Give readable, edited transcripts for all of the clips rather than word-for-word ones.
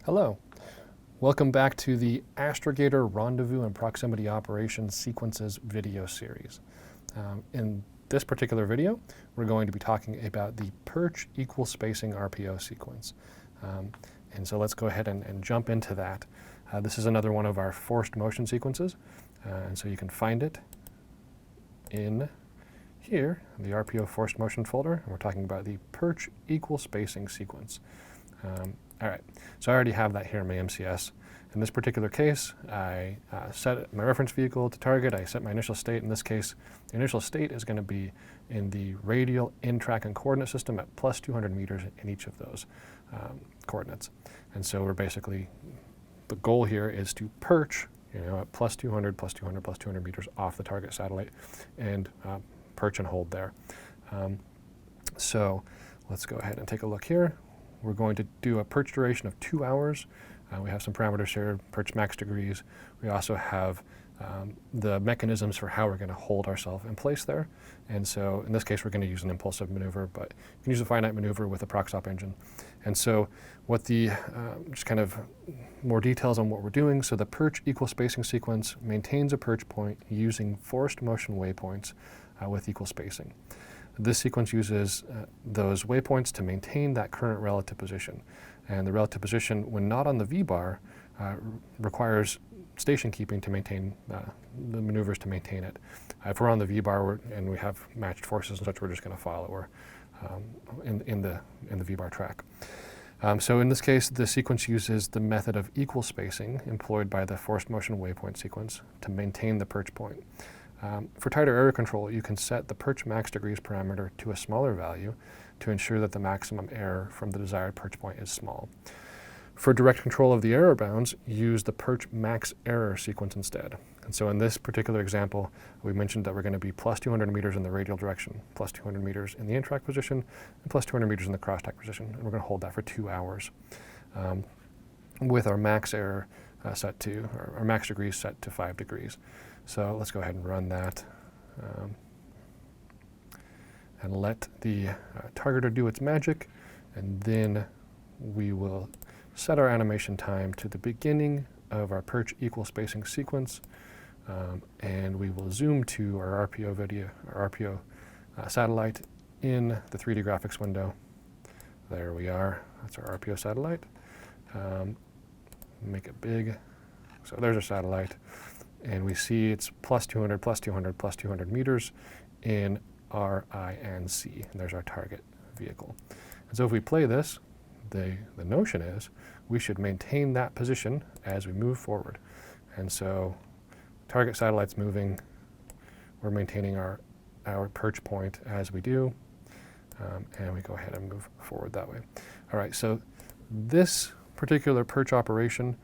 Hello. Welcome back to the Astrogator Rendezvous and Proximity Operations Sequences video series. In this particular video, we're going to be talking about the Perch Equal Spacing RPO sequence. And so let's go ahead and jump into that. This is another one of our forced motion sequences. And so you can find it in here, the RPO forced motion folder. And we're talking about the Perch Equal Spacing sequence. All right, so I already have that here in my MCS. In this particular case, I set my reference vehicle to target. I set my initial state. In this case, the initial state is going to be in the radial in-tracking coordinate system at plus 200 meters in each of those coordinates. And so we're basically, the goal here is to perch, at plus 200, plus 200, plus 200 meters off the target satellite and perch and hold there. So let's go ahead and take a look here. We're going to do a perch duration of 2 hours. We have some parameters here, perch max degrees. We also have the mechanisms for how we're going to hold ourselves in place there. And so in this case, we're going to use an impulsive maneuver, but you can use a finite maneuver with a proc-stop engine. And so what the, just kind of more details on what we're doing. So the perch equal spacing sequence maintains a perch point using forced motion waypoints with equal spacing. This sequence uses those waypoints to maintain that current relative position. And the relative position, when not on the V-bar, requires station keeping to maintain the maneuvers to maintain it. If we're on the V-bar and we have matched forces and such, we're just going to follow it. We're in the V-bar track. So in this case, the sequence uses the method of equal spacing employed by the forced motion waypoint sequence to maintain the perch point. For tighter error control, you can set the perch max degrees parameter to a smaller value to ensure that the maximum error from the desired perch point is small. For direct control of the error bounds, use the perch max error sequence instead. And so in this particular example, we mentioned that we're going to be plus 200 meters in the radial direction, plus 200 meters in the in-track position, and plus 200 meters in the cross-track position. And we're going to hold that for 2 hours with our max error set to, or our max degrees set to 5 degrees. So let's go ahead and run that and let the targeter do its magic, and then we will set our animation time to the beginning of our perch equal spacing sequence, and we will zoom to our RPO video, our RPO satellite in the 3D graphics window. There we are. That's our RPO satellite. Make it big. So there's our satellite. And we see it's plus 200, plus 200, plus 200 meters in R, I, and C. And there's our target vehicle. And so if we play this, the notion is we should maintain that position as we move forward. And so target satellite's moving. We're maintaining our perch point as we do. And we go ahead and move forward that way. All right, so this particular perch operation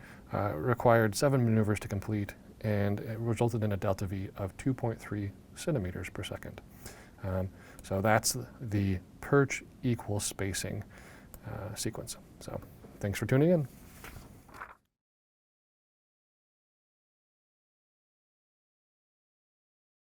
required 7 maneuvers to complete, and it resulted in a delta V of 2.3 centimeters per second. So that's the perch equal spacing sequence. So thanks for tuning in.